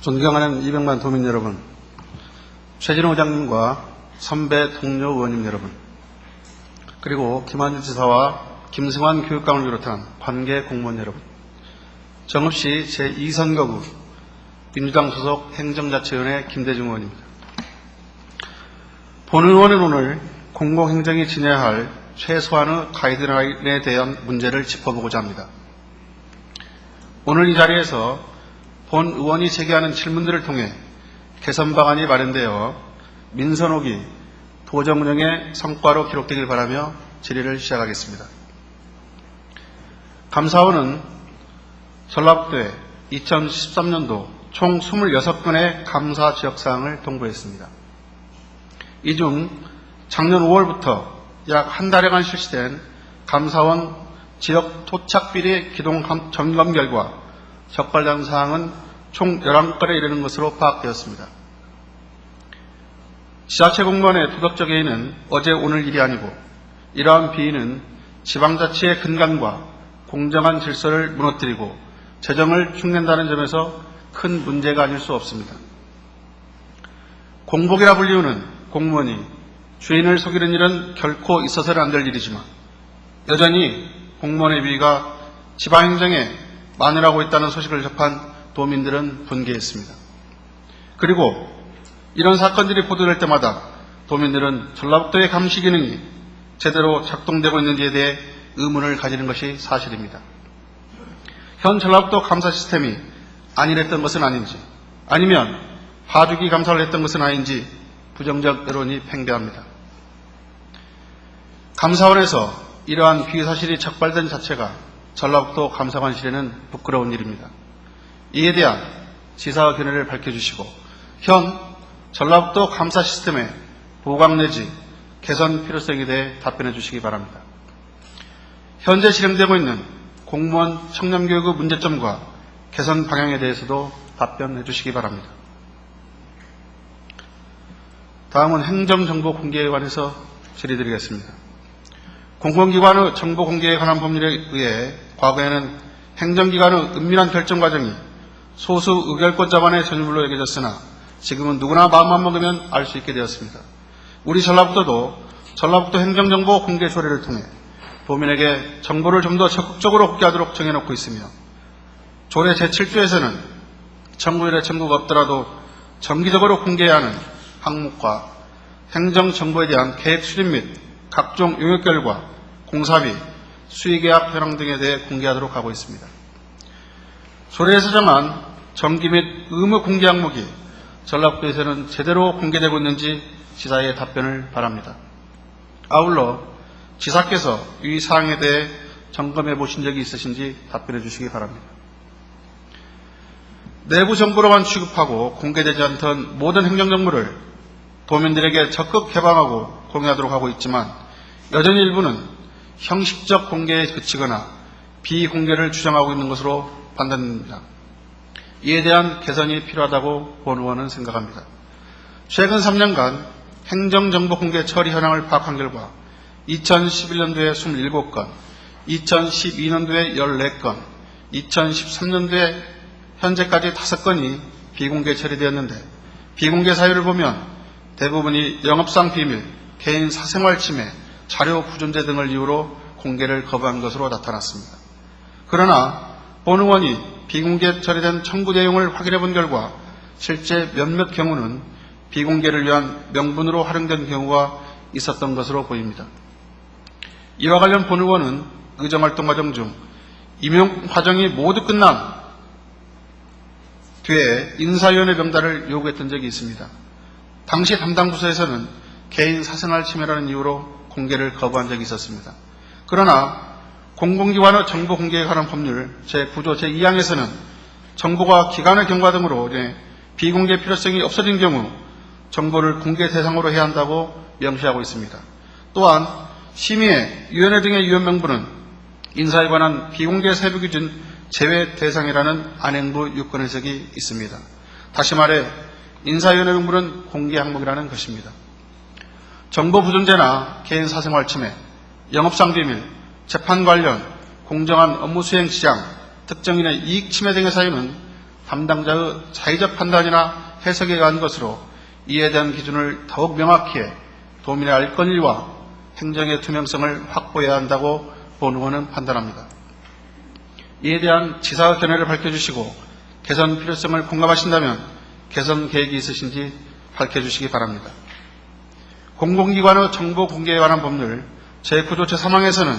존경하는 200만 도민 여러분, 최진호 의장님과 선배 동료 의원님 여러분, 그리고 김한주 지사와 김승환 교육감을 비롯한 관계 공무원 여러분, 정읍시 제2선거구 민주당 소속 행정자치위원회 김대중 의원입니다. 본 의원은 오늘 공공행정이 지녀야 할 최소한의 가이드라인에 대한 문제를 짚어보고자 합니다. 오늘 이 자리에서 본 의원이 제기하는 질문들을 통해 개선 방안이 마련되어 민선호기 도정 운영의 성과로 기록되길 바라며 질의를 시작하겠습니다. 감사원은 전라북도에 2013년도 총 26건의 감사 지역사항을 통보했습니다. 이 중 작년 5월부터 약 한 달여간 실시된 감사원 지역 토착비리 기동 점검 결과 적발된 사항은 총 11건에 이르는 것으로 파악되었습니다. 지자체 공무원의 도덕적 해이는 어제 오늘 일이 아니고 이러한 비위는 지방자치의 근간과 공정한 질서를 무너뜨리고 재정을 흉낸다는 점에서 큰 문제가 아닐 수 없습니다. 공복이라 불리우는 공무원이 주인을 속이는 일은 결코 있어서는 안 될 일이지만 여전히 공무원의 비위가 지방행정에 만연하고 있다는 소식을 접한 도민들은 분개했습니다. 그리고 이런 사건들이 보도될 때마다 도민들은 전라북도의 감시 기능이 제대로 작동되고 있는지에 대해 의문을 가지는 것이 사실입니다. 현 전라북도 감사 시스템이 안일했던 것은 아닌지, 아니면 봐주기 감사를 했던 것은 아닌지 부정적 여론이 팽배합니다. 감사원에서 이러한 비위 사실이 적발된 자체가 전라북도 감사관실에는 부끄러운 일입니다. 이에 대한 지사의 견해를 밝혀주시고 현 전라북도 감사 시스템의 보강 내지 개선 필요성에 대해 답변해 주시기 바랍니다. 현재 실행되고 있는 공무원 청렴교육의 문제점과 개선 방향에 대해서도 답변해 주시기 바랍니다. 다음은 행정정보 공개에 관해서 질의드리겠습니다. 공공기관의 정보 공개에 관한 법률에 의해 과거에는 행정기관의 은밀한 결정 과정이 소수 의결권자만의 전유물로 여겨졌으나 지금은 누구나 마음만 먹으면 알 수 있게 되었습니다. 우리 전라북도도 전라북도 행정정보 공개 조례를 통해 도민에게 정보를 좀 더 적극적으로 공개하도록 정해놓고 있으며 조례 제7조에서는 청구일에 청구가 없더라도 정기적으로 공개해야 하는 항목과 행정정보에 대한 계획 수립 및 각종 용역 결과, 공사비, 수의계약 현황 등에 대해 공개하도록 하고 있습니다. 조례에서 정한 정기 및 의무 공개 항목이 전라북도에서는 제대로 공개되고 있는지 지사의 답변을 바랍니다. 아울러 지사께서 이 사항에 대해 점검해 보신 적이 있으신지 답변해 주시기 바랍니다. 내부 정보로만 취급하고 공개되지 않던 모든 행정정보를 도민들에게 적극 개방하고 공유하도록 하고 있지만 여전히 일부는 형식적 공개에 그치거나 비공개를 주장하고 있는 것으로 판단됩니다. 이에 대한 개선이 필요하다고 본 의원은 생각합니다. 최근 3년간 행정정보 공개 처리 현황을 파악한 결과 2011년도에 27건, 2012년도에 14건, 2013년도에 현재까지 5건이 비공개 처리되었는데 비공개 사유를 보면 대부분이 영업상 비밀, 개인 사생활 침해, 자료 부존재 등을 이유로 공개를 거부한 것으로 나타났습니다. 그러나 본 의원이 비공개 처리된 청구 내용을 확인해 본 결과 실제 몇몇 경우는 비공개를 위한 명분으로 활용된 경우가 있었던 것으로 보입니다. 이와 관련 본 의원은 의정활동 과정 중 임용 과정이 모두 끝난 뒤에 인사위원회 명단을 요구했던 적이 있습니다. 당시 담당 부서에서는 개인 사생활 침해라는 이유로 공개를 거부한 적이 있었습니다. 그러나 공공기관의 정보 공개에 관한 법률 제9조 제2항에서는 정보가 기관의 경과 등으로 인해 비공개 필요성이 없어진 경우 정보를 공개 대상으로 해야 한다고 명시하고 있습니다. 또한 심의회, 위원회 등의 위원 명부는 인사에 관한 비공개 세부 기준 제외 대상이라는 안행부 유권 해석이 있습니다. 다시 말해 인사위원회 명부는 공개 항목이라는 것입니다. 정보 부존재나 개인 사생활 침해, 영업상 비밀, 재판 관련, 공정한 업무 수행 지장, 특정인의 이익 침해 등의 사유는 담당자의 자의적 판단이나 해석에 의한 것으로 이에 대한 기준을 더욱 명확히 해 도민의 알 권리와 행정의 투명성을 확보해야 한다고 본 의원은 판단합니다. 이에 대한 지사의 견해를 밝혀주시고 개선 필요성을 공감하신다면 개선 계획이 있으신지 밝혀주시기 바랍니다. 공공기관의 정보 공개에 관한 법률 제9조 제3항에서는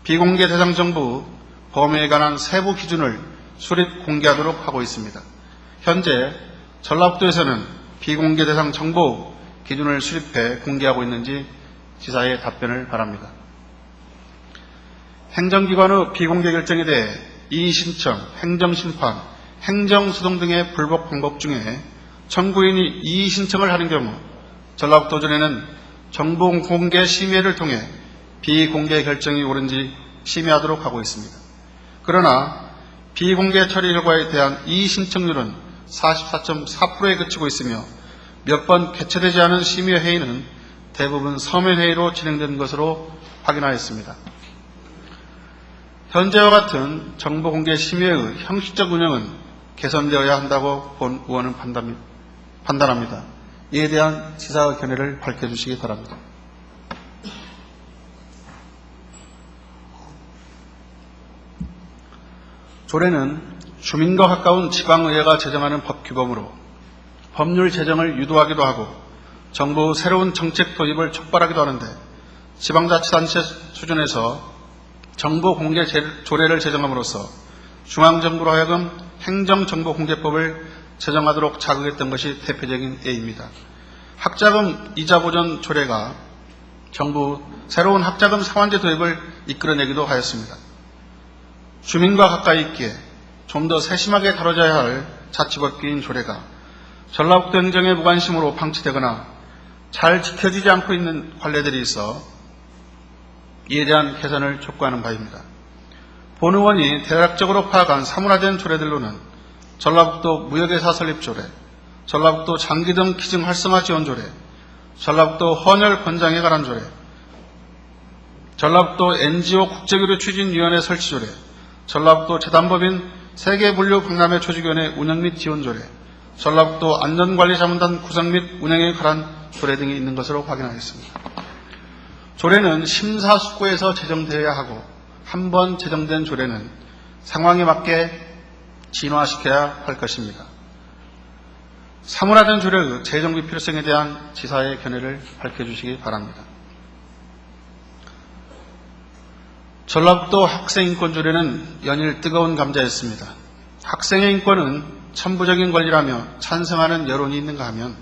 비공개 대상 정보 범위에 관한 세부 기준을 수립 공개하도록 하고 있습니다. 현재 전라북도에서는 비공개 대상 정보 기준을 수립해 공개하고 있는지 지사의 답변을 바랍니다. 행정기관의 비공개 결정에 대해 이의신청, 행정심판, 행정소송 등의 불복 방법 중에 청구인이 이의신청을 하는 경우 전라북도전에는 정보 공개 심의회를 통해 비공개 결정이 옳은지 심의하도록 하고 있습니다. 그러나 비공개 처리 결과에 대한 이의신청률은 44.4%에 그치고 있으며 몇 번 개최되지 않은 심의회의는 대부분 서면회의로 진행된 것으로 확인하였습니다. 현재와 같은 정보공개 심의회의 형식적 운영은 개선되어야 한다고 본 의원은 판단합니다. 이에 대한 지사의 견해를 밝혀주시기 바랍니다. 조례는 주민과 가까운 지방의회가 제정하는 법규범으로 법률 제정을 유도하기도 하고 정부의 새로운 정책 도입을 촉발하기도 하는데 지방자치단체 수준에서 정보공개 조례를 제정함으로써 중앙정부로 하여금 행정정보공개법을 제정하도록 자극했던 것이 대표적인 예입니다. 학자금 이자보전 조례가 정부 새로운 학자금 상환제 도입을 이끌어내기도 하였습니다. 주민과 가까이 있기에 좀 더 세심하게 다뤄져야 할 자치법규인 조례가 전라북도 행정의 무관심으로 방치되거나 잘 지켜지지 않고 있는 관례들이 있어 이에 대한 개선을 촉구하는 바입니다. 본 의원이 대략적으로 파악한 사문화된 조례들로는 전라북도 무역회사 설립 조례, 전라북도 장기등 기증 활성화 지원 조례, 전라북도 헌혈 권장에 관한 조례, 전라북도 NGO 국제교류 추진위원회 설치 조례, 전라북도 재단법인 세계물류 박람회 조직위원회 운영 및 지원 조례, 전라북도 안전관리자문단 구성 및 운영에 관한 조례 등이 있는 것으로 확인하였습니다. 조례는 심사숙고해서 제정되어야 하고 한 번 제정된 조례는 상황에 맞게 진화시켜야 할 것입니다. 사문화된 조례의 재정비 필요성에 대한 지사의 견해를 밝혀주시기 바랍니다. 전라북도 학생인권조례는 연일 뜨거운 감자였습니다. 학생의 인권은 천부적인 권리라며 찬성하는 여론이 있는가 하면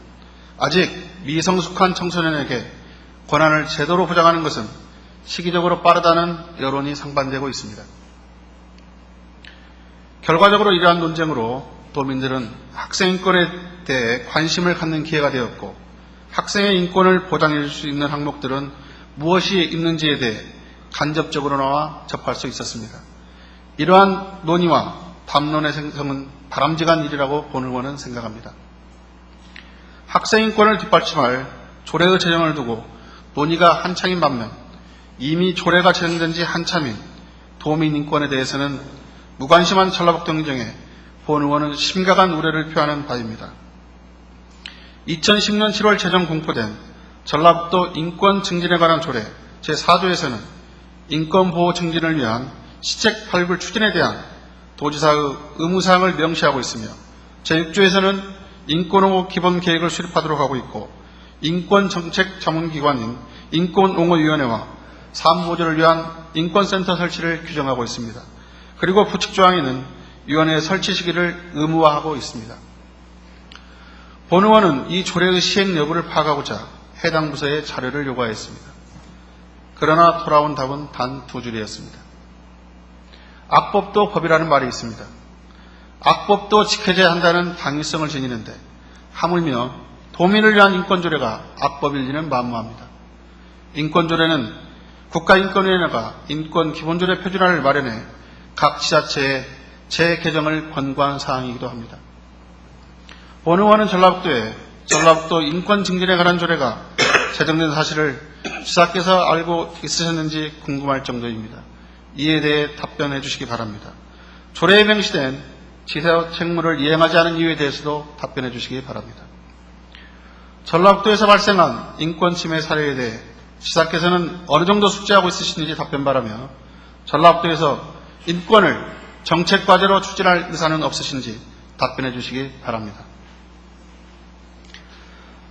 아직 미성숙한 청소년에게 권한을 제대로 보장하는 것은 시기적으로 빠르다는 여론이 상반되고 있습니다. 결과적으로 이러한 논쟁으로 도민들은 학생인권에 대해 관심을 갖는 기회가 되었고 학생의 인권을 보장해 줄 수 있는 항목들은 무엇이 있는지에 대해 간접적으로 나와 접할 수 있었습니다. 이러한 논의와 담론의 생성은 바람직한 일이라고 본 의원은 생각합니다. 학생인권을 뒷받침할 조례의 제정을 두고 논의가 한창인 반면 이미 조례가 제정된 지 한참인 도민인권에 대해서는 무관심한 전라북도 행정에 본 의원은 심각한 우려를 표하는 바입니다. 2010년 7월 제정 공포된 전라북도 인권 증진에 관한 조례 제4조에서는 인권보호 증진을 위한 시책 발굴 추진에 대한 도지사의 의무사항을 명시하고 있으며 제6조에서는 인권옹호 기본계획을 수립하도록 하고 있고 인권정책 전문기관인 인권옹호위원회와 사무보조를 위한 인권센터 설치를 규정하고 있습니다. 그리고 부칙조항에는 위원회 설치 시기를 의무화하고 있습니다. 본 의원은 이 조례의 시행 여부를 파악하고자 해당 부서에 자료를 요구하였습니다. 그러나 돌아온 답은 단 2줄이었습니다. 악법도 법이라는 말이 있습니다. 악법도 지켜져야 한다는 당위성을 지니는데 하물며 도민을 위한 인권조례가 악법일 리는 만무합니다. 인권조례는 국가인권위원회가 인권기본조례 표준안을 마련해 각 지자체에 재개정을 권고한 사항이기도 합니다. 본 의원은 전라북도에 전라북도 인권증진에 관한 조례가 제정된 사실을 지사께서 알고 있으셨는지 궁금할 정도입니다. 이에 대해 답변해 주시기 바랍니다. 조례에 명시된 지사 책무를 이행하지 않은 이유에 대해서도 답변해 주시기 바랍니다. 전라북도에서 발생한 인권 침해 사례에 대해 지사께서는 어느 정도 숙지하고 있으신지 답변 바라며 전라북도에서 인권을 정책 과제로 추진할 의사는 없으신지 답변해 주시기 바랍니다.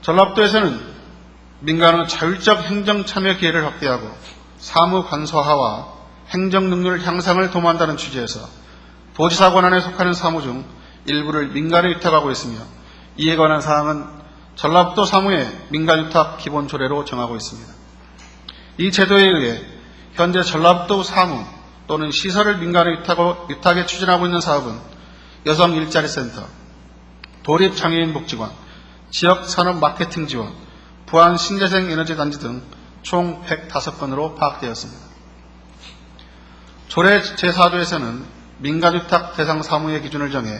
전라북도에서는 민간의 자율적 행정 참여 기회를 확대하고 사무 간소화와 행정 능률 향상을 도모한다는 취지에서 도지사 권한에 속하는 사무 중 일부를 민간에 위탁하고 있으며 이에 관한 사항은 전라북도 사무의 민간위탁 기본 조례로 정하고 있습니다. 이 제도에 의해 현재 전라북도 사무 또는 시설을 민간에 위탁에 추진하고 있는 사업은 여성 일자리 센터, 도립 장애인 복지관, 지역 산업 마케팅 지원, 부안 신재생 에너지 단지 등 총 105건으로 파악되었습니다. 조례 제4조에서는 민간 위탁 대상 사무의 기준을 정해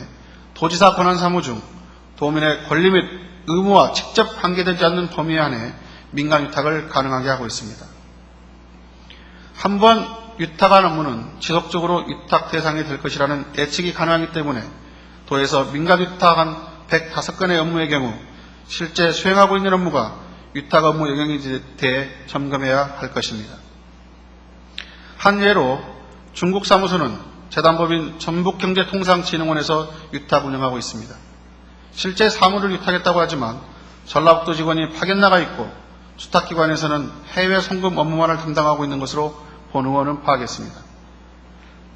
도지사 권한 사무 중 도민의 권리 및 의무와 직접 관계되지 않는 범위에 한해 민간 위탁을 가능하게 하고 있습니다. 한 번 위탁한 업무는 지속적으로 위탁 대상이 될 것이라는 예측이 가능하기 때문에 도에서 민간 위탁한 105건의 업무의 경우 실제 수행하고 있는 업무가 위탁 업무 영역에 대해 점검해야 할 것입니다. 한 예로 중국 사무소는 재단법인 전북경제통상진흥원에서 위탁 운영하고 있습니다. 실제 사무를 위탁했다고 하지만 전라북도 직원이 파견 나가 있고 수탁기관에서는 해외 송금 업무만을 담당하고 있는 것으로 본 의원은 파악했습니다.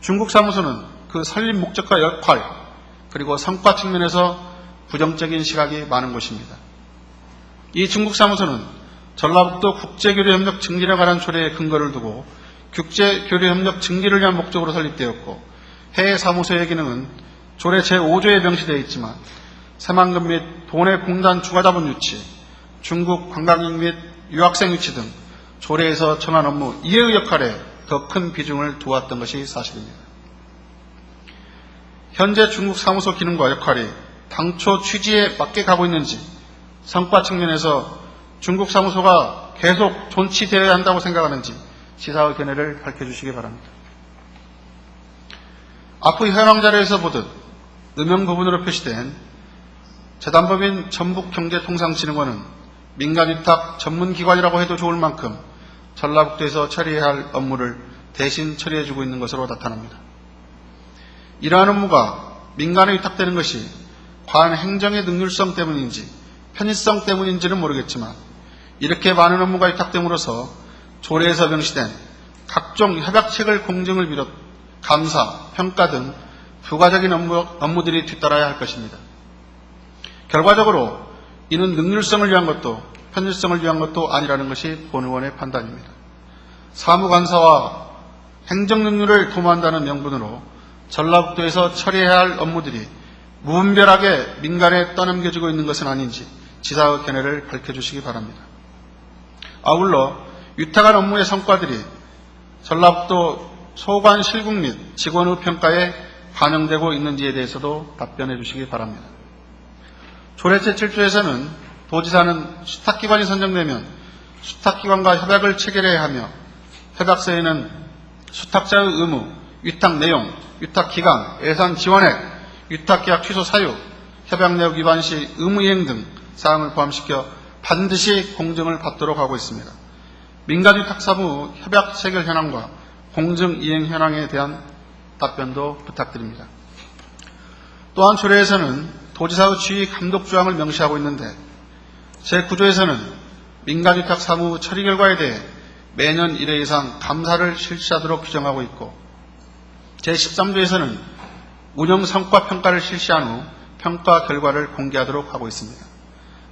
중국 사무소는 그 설립 목적과 역할 그리고 성과 측면에서 부정적인 시각이 많은 곳입니다. 이 중국 사무소는 전라북도 국제교류협력 증진에 관한 조례에 근거를 두고 국제교류협력 증진을 위한 목적으로 설립되었고 해외 사무소의 기능은 조례 제5조에 명시되어 있지만 새만금 및 돈의 공단 추가자본 유치, 중국 관광객 및 유학생 유치 등 조례에서 정한 업무 이외의 역할에 더 큰 비중을 두었던 것이 사실입니다. 현재 중국 사무소 기능과 역할이 당초 취지에 맞게 가고 있는지 성과 측면에서 중국 사무소가 계속 존치되어야 한다고 생각하는지 지사의 견해를 밝혀주시기 바랍니다. 앞의 현황 자료에서 보듯 음영 부분으로 표시된 재단법인 전북경제통상진흥원은 민간위탁 전문기관이라고 해도 좋을 만큼 전라북도에서 처리해야 할 업무를 대신 처리해주고 있는 것으로 나타납니다. 이러한 업무가 민간에 위탁되는 것이 과연 행정의 능률성 때문인지 편의성 때문인지는 모르겠지만 이렇게 많은 업무가 위탁됨으로써 조례에서 명시된 각종 협약책을 공정을 비롯 감사, 평가 등 부가적인 업무들이 뒤따라야 할 것입니다. 결과적으로 이는 능률성을 위한 것도 편의성을 위한 것도 아니라는 것이 본 의원의 판단입니다. 사무간사와 행정능률을 도모한다는 명분으로 전라북도에서 처리해야 할 업무들이 무분별하게 민간에 떠넘겨지고 있는 것은 아닌지 지사의 견해를 밝혀주시기 바랍니다. 아울러 위탁한 업무의 성과들이 전라북도 소관 실국 및 직원의 평가에 반영되고 있는지에 대해서도 답변해 주시기 바랍니다. 조례 제7조에서는 도지사는 수탁기관이 선정되면 수탁기관과 협약을 체결해야 하며 협약서에는 수탁자의 의무, 위탁 내용, 위탁 기간, 예산 지원액, 위탁계약 취소 사유, 협약 내역 위반 시 의무 이행 등 사항을 포함시켜 반드시 공정을 받도록 하고 있습니다. 민간 위탁 사무 협약 체결 현황과 공정 이행 현황에 대한 답변도 부탁드립니다. 또한 조례에서는 도지사의 지휘 감독 조항을 명시하고 있는데 제9조에서는 민간 위탁 사무 처리 결과에 대해 매년 1회 이상 감사를 실시하도록 규정하고 있고 제13조에서는 운영 성과 평가를 실시한 후 평가 결과를 공개하도록 하고 있습니다.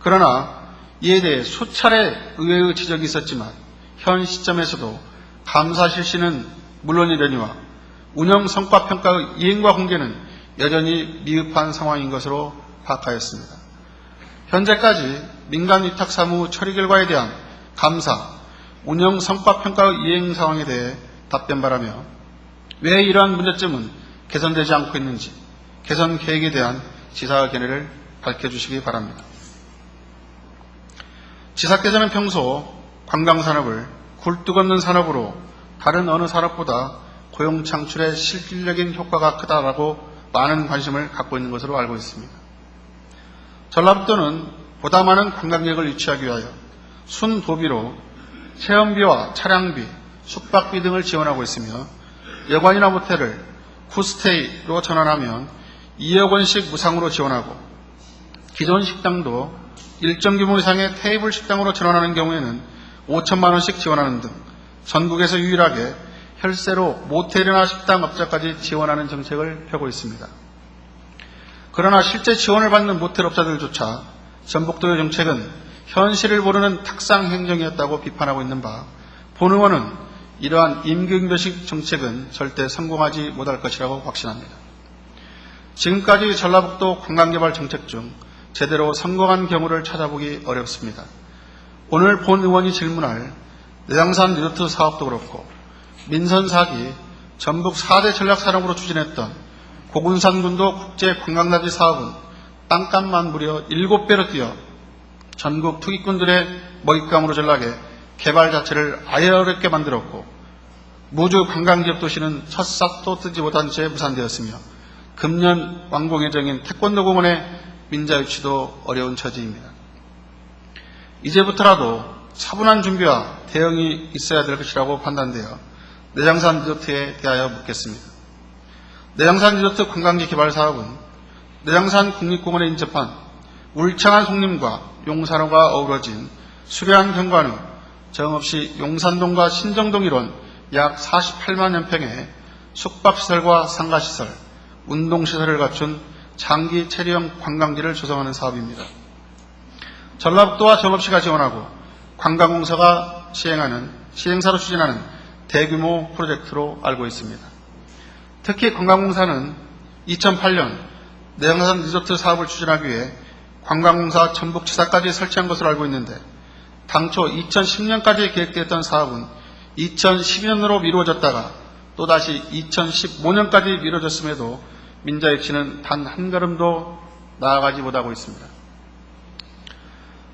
그러나 이에 대해 수차례 의회의 지적이 있었지만 현 시점에서도 감사 실시는 물론이려니와 운영 성과 평가의 이행과 공개는 여전히 미흡한 상황인 것으로 파악하였습니다. 현재까지 민간 위탁 사무 처리 결과에 대한 감사, 운영 성과 평가의 이행 상황에 대해 답변 바라며 왜 이러한 문제점은 개선되지 않고 있는지 개선 계획에 대한 지사의 견해를 밝혀주시기 바랍니다. 지사께서는 평소 관광산업을 굴뚝 없는 산업으로 다른 어느 산업보다 고용 창출에 실질적인 효과가 크다라고 많은 관심을 갖고 있는 것으로 알고 있습니다. 전라북도는 보다 많은 관광객을 유치하기 위하여 순도비로 체험비와 차량비, 숙박비 등을 지원하고 있으며 여관이나 모텔을 굿스테이로 전환하면 2억 원씩 무상으로 지원하고 기존 식당도 일정 규모 이상의 테이블 식당으로 전환하는 경우에는 5천만 원씩 지원하는 등 전국에서 유일하게 혈세로 모텔이나 식당 업자까지 지원하는 정책을 펴고 있습니다. 그러나 실제 지원을 받는 모텔 업자들조차 전북도의 정책은 현실을 모르는 탁상 행정이었다고 비판하고 있는 바, 본 의원은 이러한 임기응변식 정책은 절대 성공하지 못할 것이라고 확신합니다. 지금까지 전라북도 관광개발 정책 중 제대로 성공한 경우를 찾아보기 어렵습니다. 오늘 본 의원이 질문할 내장산 리조트 사업도 그렇고 민선 4기 전북 4대 전략산업으로 추진했던 고군산군도 국제관광단지 사업은 땅값만 무려 7배로 뛰어 전국 투기꾼들의 먹잇감으로 전락해 개발 자체를 아예 어렵게 만들었고 무주 관광지역 도시는 첫 싹도 뜨지 못한 채 무산되었으며 금년 완공 예정인 태권도 공원의 민자 유치도 어려운 처지입니다. 이제부터라도 차분한 준비와 대응이 있어야 될 것이라고 판단되어 내장산 리조트에 대하여 묻겠습니다. 내장산 리조트 관광지 개발 사업은 내장산 국립공원에 인접한 울창한 송림과 용산호가 어우러진 수려한 경관 후 정없이 용산동과 신정동 일원 약 48만여 평의 숙박시설과 상가시설, 운동시설을 갖춘 장기 체류형 관광지를 조성하는 사업입니다. 전라북도와 정읍시가 지원하고 관광공사가 시행사로 추진하는 대규모 프로젝트로 알고 있습니다. 특히 관광공사는 2008년 내장산 리조트 사업을 추진하기 위해 관광공사 전북지사까지 설치한 것으로 알고 있는데 당초 2010년까지 계획되었던 사업은 2012년으로 미루어졌다가 또다시 2015년까지 미뤄졌음에도 민자 유치는 단 한 걸음도 나아가지 못하고 있습니다.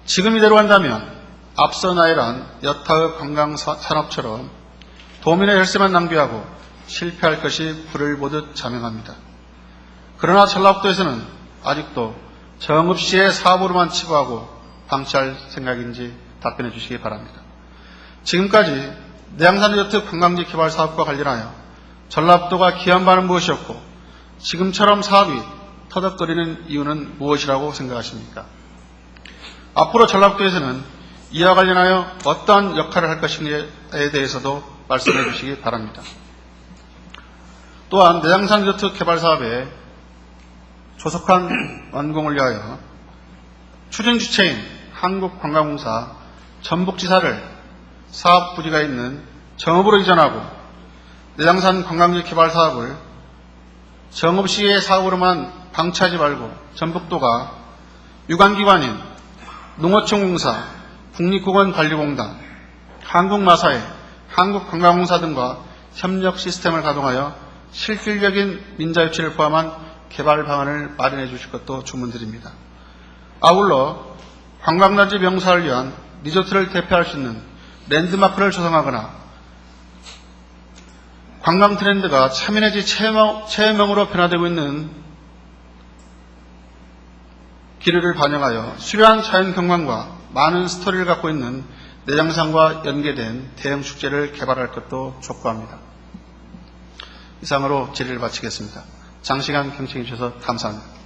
지금 이대로 한다면 앞서 나열한 여타의 관광산업처럼 도민의 혈세만 낭비하고 실패할 것이 불을 보듯 자명합니다. 그러나 전라북도에서는 아직도 정읍시의 사업으로만 치부하고 방치할 생각인지 답변해 주시기 바랍니다. 지금까지 내장산 리조트 관광지 개발 사업과 관련하여 전라북도가 기한 바는 무엇이었고 지금처럼 사업이 터덕거리는 이유는 무엇이라고 생각하십니까? 앞으로 전라북도에서는 이와 관련하여 어떠한 역할을 할 것인지에 대해서도 말씀해 주시기 바랍니다. 또한 내장산 리조트 개발 사업의 조속한 완공을 위하여 추진 주체인 한국관광공사 전북지사를 사업 부지가 있는 정읍으로 이전하고 내장산 관광지 개발 사업을 정읍시의 사업으로만 방치하지 말고 전북도가 유관기관인 농어촌공사, 국립공원관리공단, 한국마사회, 한국관광공사 등과 협력 시스템을 가동하여 실질적인 민자유치를 포함한 개발 방안을 마련해 주실 것도 주문드립니다. 아울러 관광단지 명사를 위한 리조트를 대표할 수 있는 랜드마크를 조성하거나 관광 트렌드가 차민해지 체험형으로 변화되고 있는 기류를 반영하여 수려한 자연경관과 많은 스토리를 갖고 있는 내장산과 연계된 대형 축제를 개발할 것도 촉구합니다. 이상으로 질의를 마치겠습니다. 장시간 경청해 주셔서 감사합니다.